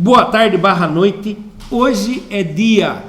Boa tarde barra noite. Hoje é dia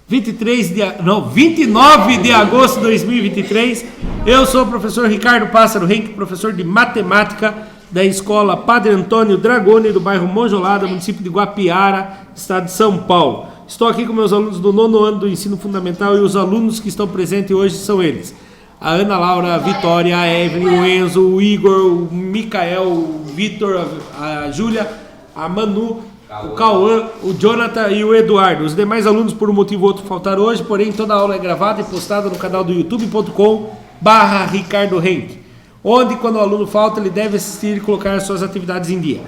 29 de agosto de 2023. Eu sou o professor Ricardo Pássaro Henke, professor de matemática da escola Padre Antônio Dragoni, do bairro Monjolada, município de Guapiara, estado de São Paulo. Estou aqui com meus alunos do 9º ano do ensino fundamental e os alunos que estão presentes hoje são eles: a Ana Laura, a Vitória, a Evelyn, o Enzo, o Igor, o Micael, o Vitor, a Júlia, a Manu, o Cauã, o Jonathan e o Eduardo. Os demais alunos, por um motivo ou outro, faltaram hoje, porém toda a aula é gravada e postada no canal do youtube.com/Ricardo Henke, onde, quando o aluno falta, ele deve assistir e colocar suas atividades em dia.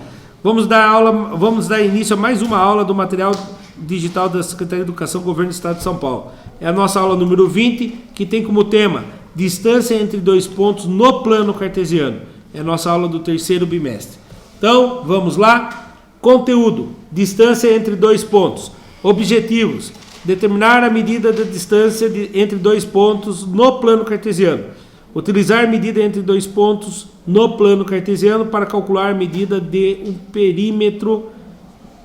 Vamos dar início a mais uma aula do material digital da Secretaria de Educação, Governo do Estado de São Paulo. É a nossa aula número 20, que tem como tema distância entre dois pontos no plano cartesiano. É a nossa aula do terceiro bimestre. Então, vamos lá. Conteúdo: distância entre dois pontos. Objetivos: determinar a medida da distância entre dois pontos no plano cartesiano. Utilizar a medida entre dois pontos no plano cartesiano para calcular a medida de um perímetro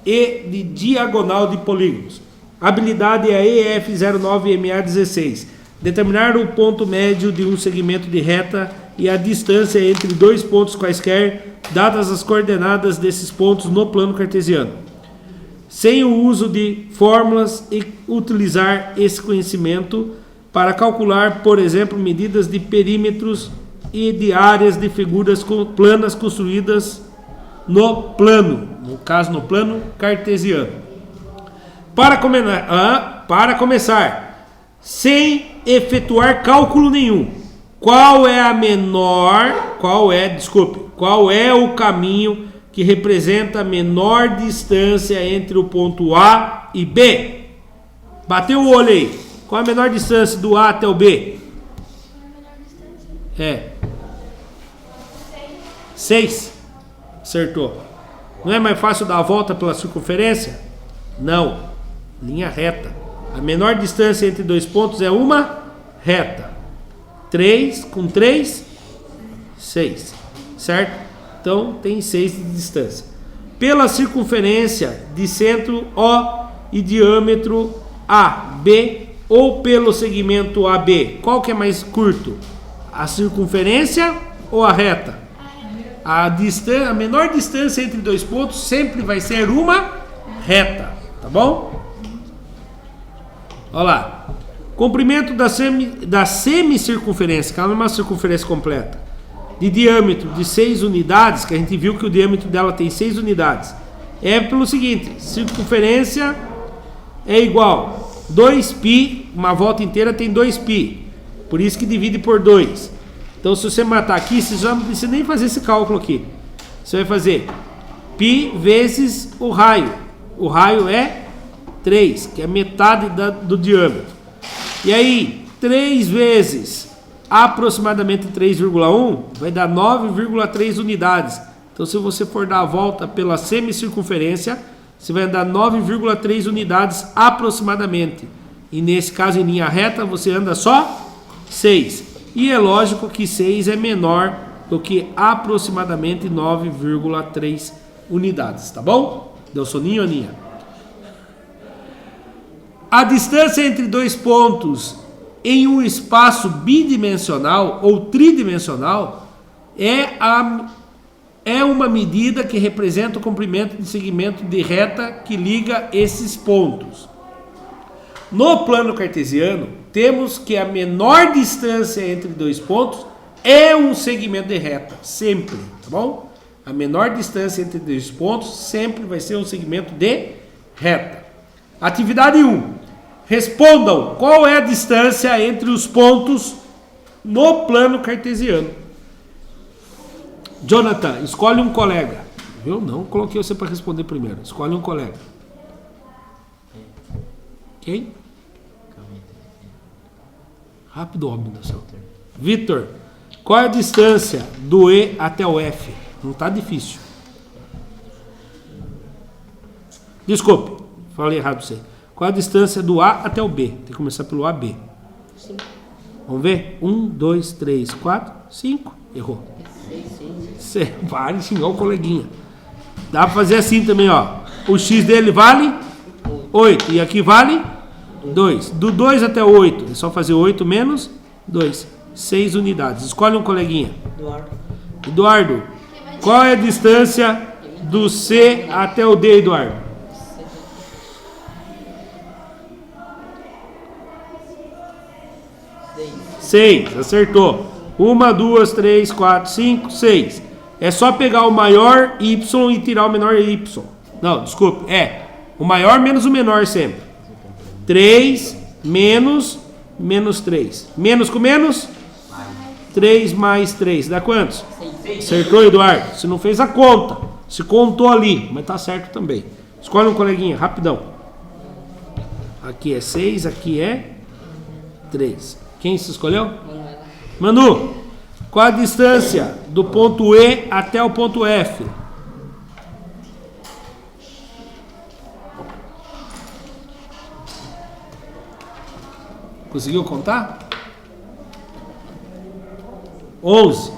e de diagonal de polígonos. Habilidade é a EF09MA16. Determinar o ponto médio de um segmento de reta e a distância entre dois pontos quaisquer, dadas as coordenadas desses pontos no plano cartesiano, sem o uso de fórmulas, e utilizar esse conhecimento para calcular, por exemplo, medidas de perímetros e de áreas de figuras planas construídas no plano, no caso no plano cartesiano. Para começar, sem efetuar cálculo nenhum, qual é o caminho que representa a menor distância entre o ponto A e B? Bateu o olho aí. Qual é a menor distância do A até o B? 6. Acertou. Não é mais fácil dar a volta pela circunferência? Não. Linha reta. A menor distância entre dois pontos é uma reta. 3 com 3, 6. Certo? Então tem 6 de distância. Pela circunferência de centro O e diâmetro AB, ou pelo segmento AB, qual que é mais curto? A circunferência ou a reta? A menor distância entre dois pontos sempre vai ser uma reta, tá bom? Olha lá. Comprimento da semicircunferência, que ela não é uma circunferência completa, de diâmetro de 6 unidades, que a gente viu que o diâmetro dela tem 6 unidades, é pelo seguinte: circunferência é igual 2π, uma volta inteira tem 2π, por isso que divide por 2. Então, se você matar aqui, você já não precisa nem fazer esse cálculo aqui. Você vai fazer π vezes o raio. O raio é 3, que é metade do diâmetro. E aí, 3 vezes aproximadamente 3,1 vai dar 9,3 unidades. Então, se você for dar a volta pela semicircunferência, você vai andar 9,3 unidades aproximadamente. E nesse caso, em linha reta, você anda só 6. E é lógico que 6 é menor do que aproximadamente 9,3 unidades. Tá bom? Deu soninho, Aninha? A distância entre dois pontos em um espaço bidimensional ou tridimensional é uma medida que representa o comprimento de segmento de reta que liga esses pontos. No plano cartesiano, temos que a menor distância entre dois pontos é um segmento de reta, sempre, tá bom? A menor distância entre dois pontos sempre vai ser um segmento de reta. Atividade 1. Respondam qual é a distância entre os pontos no plano cartesiano. Jonathan, escolhe um colega. Eu não coloquei você para responder primeiro. Escolhe um colega. Quem? Rápido, homem do céu. Vitor, qual é a distância do E até o F? Não está difícil. Desculpe, falei errado para você. Qual é a distância do A até o B? Tem que começar pelo AB. 5. Vamos ver? 1, 2, 3, 4, 5. Errou. 6. Pare de xingar o coleguinha. Dá para fazer assim também, ó. O x dele vale 8. E aqui vale 2. Do 2 até o 8. É só fazer 8 menos 2. 6 unidades. Escolhe um coleguinha. Eduardo. Qual é a distância do C até o D, Eduardo? 6. Acertou. 1, 2, 3, 4, 5, 6. É só pegar o maior Y e tirar o menor Y. Não, desculpe. O maior menos o menor sempre. 3 menos 3. Menos com menos? 3 mais 3. Dá quantos? 6. Acertou, Eduardo. Você não fez a conta. Se contou ali, mas tá certo também. Escolhe um coleguinha, rapidão. Aqui é 6, aqui é 3. Quem se escolheu? Manu, qual a distância do ponto E até o ponto F? Conseguiu contar? 11.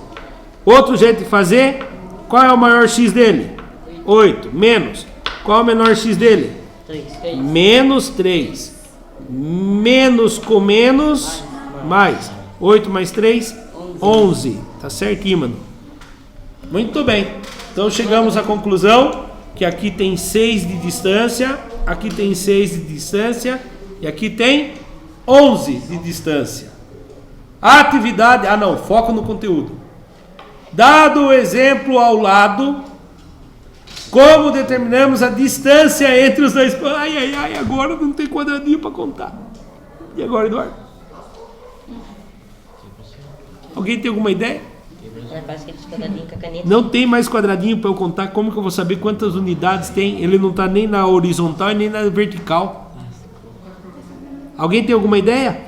Outro jeito de fazer, qual é o maior x dele? 8. Menos. Qual é o menor x dele? 3. Menos 3. Menos com menos, mais. 8 mais 3, 11. Tá certinho, mano. Muito bem. Então chegamos à conclusão que aqui tem 6 de distância, aqui tem 6 de distância e aqui tem 11 de distância. A atividade... foco no conteúdo. Dado o exemplo ao lado, como determinamos a distância entre os dois... agora não tem quadradinho para contar. E agora, Eduardo? Alguém tem alguma ideia? Não tem mais quadradinho para eu contar. Como que eu vou saber quantas unidades tem? Ele não está nem na horizontal e nem na vertical. Alguém tem alguma ideia?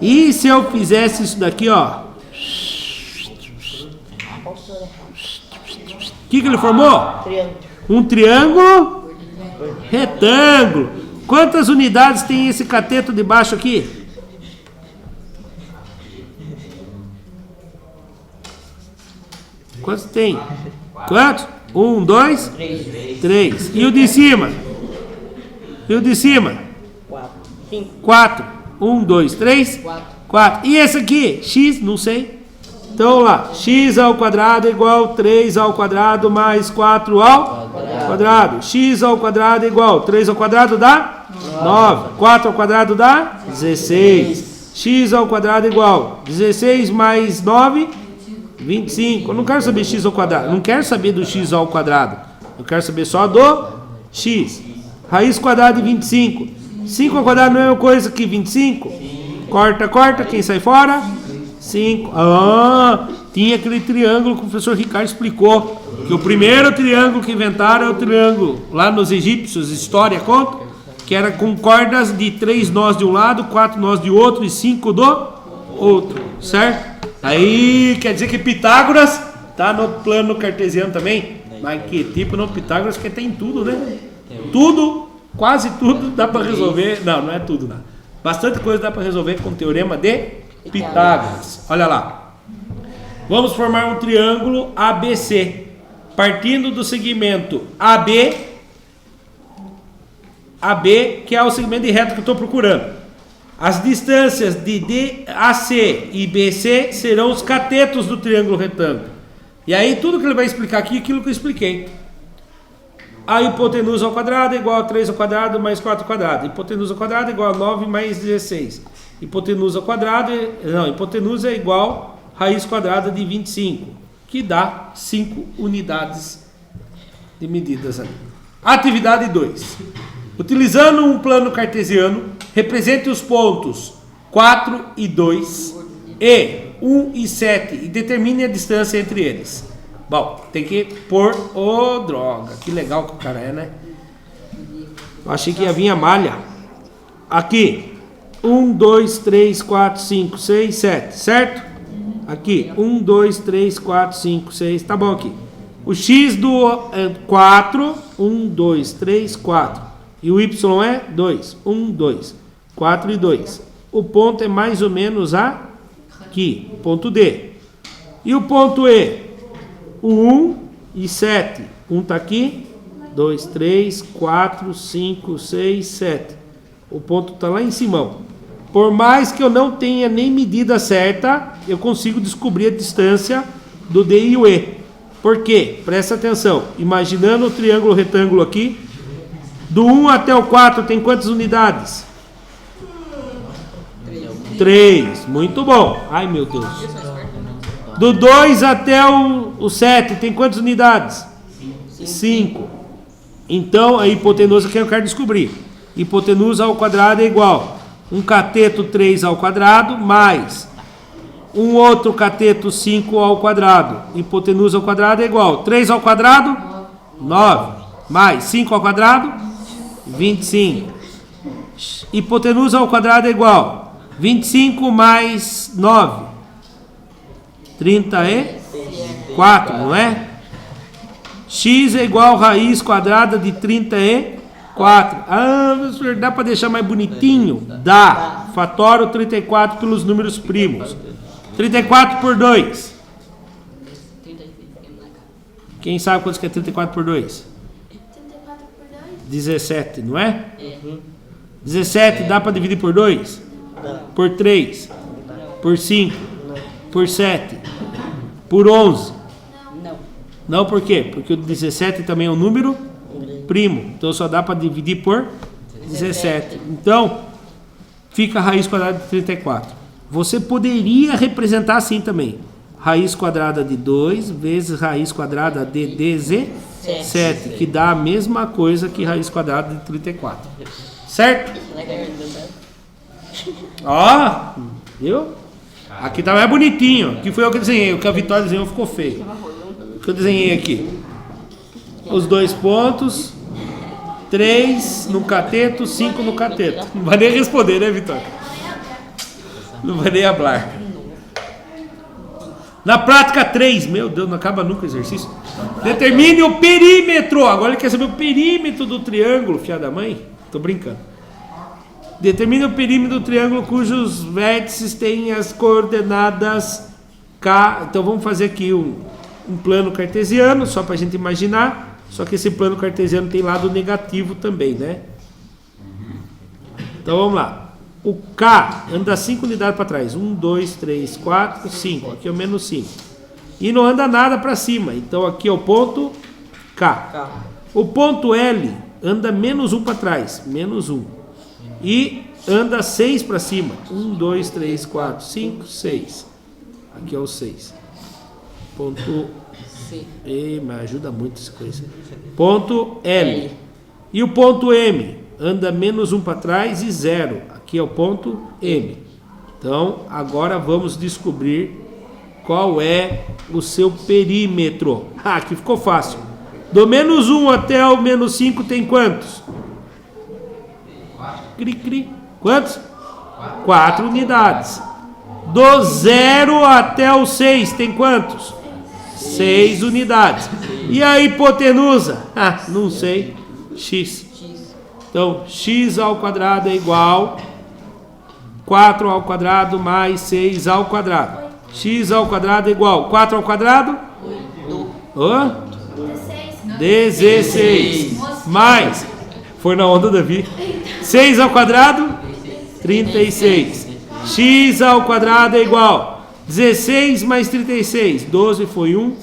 E se eu fizesse isso daqui, ó? O que ele formou? Um triângulo retângulo. Quantas unidades tem esse cateto de baixo aqui? Quantos tem? Quantos? 1, 2, 3. E o de cima? E o de cima? 4. 1, 2, 3, 4. E esse aqui? X? Não sei. Então vamos lá. X ao quadrado é igual a 3 ao quadrado mais 4 ao quadrado. X ao quadrado é igual a 3 ao quadrado dá 9. 4 ao quadrado dá 16. X ao quadrado é igual a 16 mais 9, 25. Eu não quero saber x ao quadrado. Não quero saber do x ao quadrado. Eu quero saber só do x. Raiz quadrada de 25. 5 ao quadrado não é a mesma coisa que 25? Corta, corta. Quem sai fora? 5. Tinha aquele triângulo que o professor Ricardo explicou. Que o primeiro triângulo que inventaram é o triângulo. Lá nos egípcios, história conta. Que era com cordas de 3 nós de um lado, 4 nós de outro e 5 do outro. Certo? Aí quer dizer que Pitágoras tá no plano cartesiano também. Mas que tipo não? Pitágoras que tem tudo, né? Tudo, quase tudo dá para resolver. Não é tudo, não. Bastante coisa dá para resolver com o teorema de Pitágoras. Olha lá. Vamos formar um triângulo ABC. Partindo do segmento AB, que é o segmento de reta que eu estou procurando. As distâncias de AC e BC serão os catetos do triângulo retângulo. E aí tudo que ele vai explicar aqui é aquilo que eu expliquei. A hipotenusa ao quadrado é igual a 3 ao quadrado mais 4 ao quadrado. Hipotenusa ao quadrado é igual a 9 mais 16. Hipotenusa ao quadrado... hipotenusa é igual a raiz quadrada de 25, que dá 5 unidades de medidas ali. Atividade 2. Utilizando um plano cartesiano, represente os pontos 4 e 2 e 1 e 7 e determine a distância entre eles. Bom, tem que pôr... droga, que legal que o cara é, né? Eu achei que ia vir a malha. Aqui, 1, 2, 3, 4, 5, 6, 7, certo? Aqui, 1, 2, 3, 4, 5, 6, tá bom aqui. O x do 4, 1, 2, 3, 4. E o y é 2, 1, 2, 4 e 2. O ponto é mais ou menos aqui, ponto D. E o ponto E? O 1 e 7. Um está aqui. 2, 3, 4, 5, 6, 7. O ponto está lá em cima. Por mais que eu não tenha nem medida certa, eu consigo descobrir a distância do D e o E. Por quê? Presta atenção. Imaginando o triângulo retângulo aqui. Do 1 até o 4 tem quantas unidades? 3. Muito bom. Ai, meu Deus. Do 2 até o 7 tem quantas unidades? 5. Então, a hipotenusa que eu quero descobrir. Hipotenusa ao quadrado é igual. Um cateto 3 ao quadrado mais um outro cateto 5 ao quadrado. Hipotenusa ao quadrado é igual. 3 ao quadrado, 9. Mais 5 ao quadrado, 25. Hipotenusa ao quadrado é igual. 25 mais 9. 34, não é? X é igual a raiz quadrada de 34. Ah, professor, dá para deixar mais bonitinho? Dá. Fatora o 34 pelos números primos. 34 por 2. Quem sabe quanto que é 34 por 2? 34 por 2? 17, não é? 17 dá para dividir por 2? Por 3? Por 5? Por 7? Por 11? Não. Não, por quê? Porque o 17 também é um número primo. Então só dá para dividir por 17. Então, fica a raiz quadrada de 34. Você poderia representar assim também. Raiz quadrada de 2 vezes raiz quadrada de 17, que dá a mesma coisa que raiz quadrada de 34. Certo? Ó, viu? Aqui tá mais bonitinho. Aqui foi eu que desenhei. O que a Vitória desenhou ficou feio. O que eu desenhei aqui. Os 2 pontos. 3 no cateto, 5 no cateto. Não vai nem responder, né, Vitória? Não vai nem falar. Na prática 3. Meu Deus, não acaba nunca o exercício. Determine o perímetro. Agora ele quer saber o perímetro do triângulo, filha da mãe. Tô brincando. Determine o perímetro do triângulo cujos vértices têm as coordenadas K. Então vamos fazer aqui um plano cartesiano, só para a gente imaginar. Só que esse plano cartesiano tem lado negativo também, né? Então vamos lá. O K anda 5 unidades para trás. 1, 2, 3, 4, 5. Aqui é o menos 5. E não anda nada para cima. Então aqui é o ponto K. O ponto L anda menos 1 para trás. Menos 1. E anda 6 para cima. 1, 2, 3, 4, 5, 6. Aqui é o 6. Ponto E, mas ajuda muito essa coisa. Ponto L. E o ponto M anda menos 1 para trás e 0. Aqui é o ponto M. Então, agora vamos descobrir qual é o seu perímetro. Ah, aqui ficou fácil. Do menos 1 até o menos 5 tem quantos? Quantos? 4 unidades. Do 0 até o 6 tem quantos? 6 unidades. E a hipotenusa? Ah, não sei. X. Então, x ao quadrado é igual 4 ao quadrado mais 6 ao quadrado. X ao quadrado é igual 4 ao quadrado? 16. Mais. Foi na onda, Davi. 6 ao quadrado? 36. X ao quadrado é igual 16 mais 36. 12 foi 1?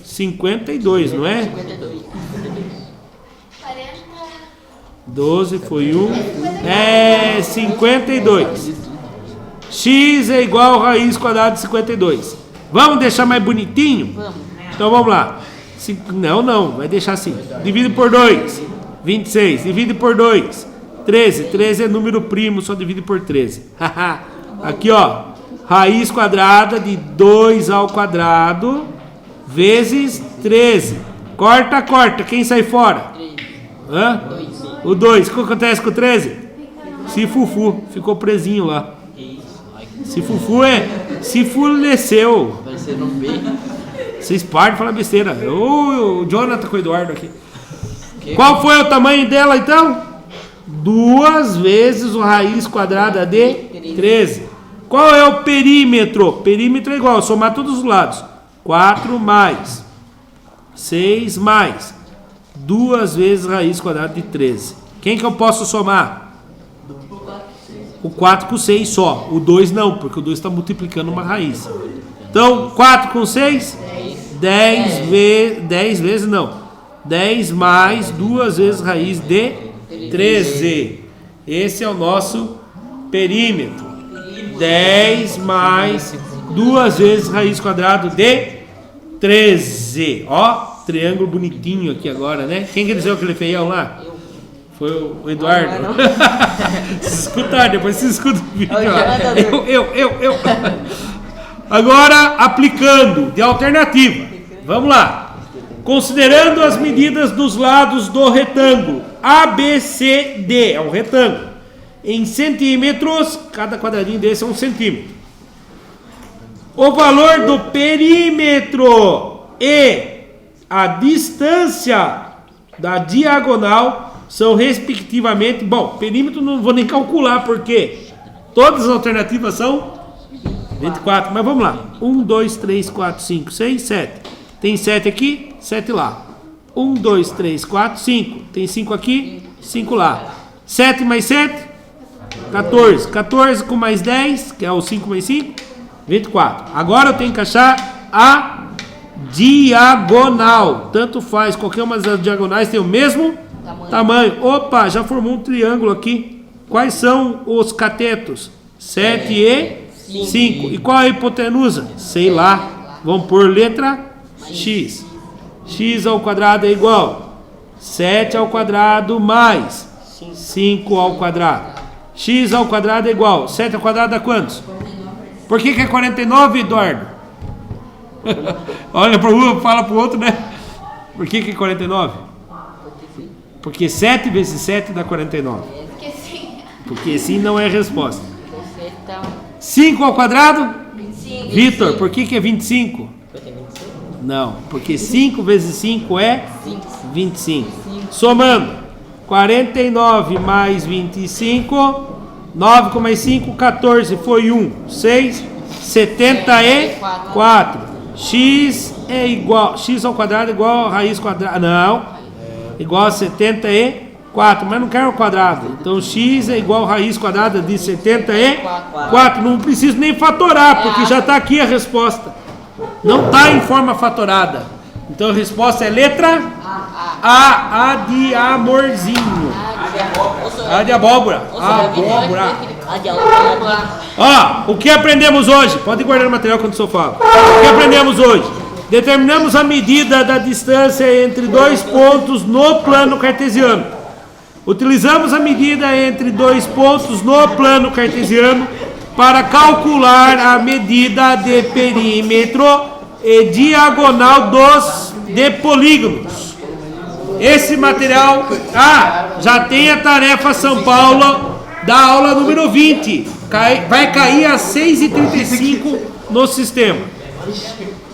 52, não é? 12 foi 1. É 52. X é igual a raiz quadrada de 52. Vamos deixar mais bonitinho? Então vamos lá. Não, vai deixar assim. Divide por 2. 26. Divide por 2. 13. 13 é número primo, só divide por 13. Aqui, ó. Raiz quadrada de 2 ao quadrado vezes 13. Corta. Quem sai fora? Hã? O 2. O que acontece com o 13? Se fufu. Ficou presinho lá. Se fufu se fuleceu. Vocês param de falar besteira. O Jonathan com o Eduardo aqui. Qual foi o tamanho dela então? 2 vezes a raiz quadrada de 13. Qual é o perímetro? Perímetro é igual, somar todos os lados. 4 mais 6 mais 2 vezes raiz quadrada de 13. Quem que eu posso somar? O 4 com 6 só. O 2 não, porque o 2 está multiplicando uma raiz. Então, 4 com 6? 10 vezes não. 10 mais 2 vezes raiz de 13. Esse é o nosso perímetro. 10 mais 2 vezes raiz quadrada de 13. Ó, triângulo bonitinho aqui agora, né? Quem que dizia aquele feião lá? Foi o Eduardo. Se escutar, depois se escuta o vídeo. Eu. Agora, aplicando de alternativa. Vamos lá. Considerando as medidas dos lados do retângulo ABCD, é um retângulo, em centímetros, cada quadradinho desse é 1 centímetro. O valor do perímetro e a distância da diagonal são respectivamente... Bom, perímetro não vou nem calcular, porque todas as alternativas são 24, mas vamos lá. 1, 2, 3, 4, 5, 6, 7. Tem 7 aqui, 7 lá. 1, 2, 3, 4, 5. Tem 5 aqui, 5 lá. 7 mais 7, 14. 14 com mais 10, que é o 5 mais 5, 24. Agora eu tenho que achar a diagonal. Tanto faz, qualquer uma das diagonais tem o mesmo tamanho. Opa, já formou um triângulo aqui. Quais são os catetos? 7 e 5. E qual a hipotenusa? Sei lá. Vamos por letra x. X ao quadrado é igual 7 ao quadrado mais 5 ao quadrado. X ao quadrado é igual 7 ao quadrado dá quantos? Por que é 49, Eduardo? Olha para um, fala para o outro, né? Por que é 49? Porque 7 vezes 7 dá 49. Porque sim não é a resposta. 5 ao quadrado? 25. Vitor, por que é 25? Não, porque 5 vezes 5 é 25. Somando 49 mais 25, 9 com mais 5, 14, foi 1, 6, 74. X é igual, x ao quadrado é igual a raiz quadrada, não, igual a 74, mas não quero o quadrado. Então x é igual a raiz quadrada de 74. Não preciso nem fatorar, porque já está aqui a resposta. Não está em forma fatorada. Então a resposta é letra A de amorzinho. A de abóbora. Abóbora. Ó, o que aprendemos hoje? Pode guardar o material quando o senhor fala. O que aprendemos hoje? Determinamos a medida da distância entre dois pontos no plano cartesiano. Utilizamos a medida entre dois pontos no plano cartesiano para calcular a medida de perímetro e diagonal de polígonos. Esse material... já tem a tarefa São Paulo da aula número 20. Vai cair às 6h35 no sistema.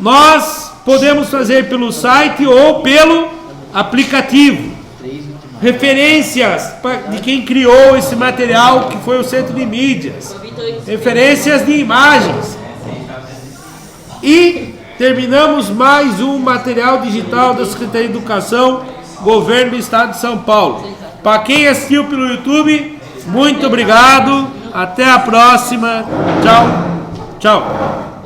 Nós podemos fazer pelo site ou pelo aplicativo. Referências de quem criou esse material, que foi o Centro de Mídias. Referências de imagens. E terminamos mais um material digital da Secretaria de Educação, Governo do Estado de São Paulo. Para quem assistiu pelo YouTube, muito obrigado. Até a próxima. Tchau. Tchau.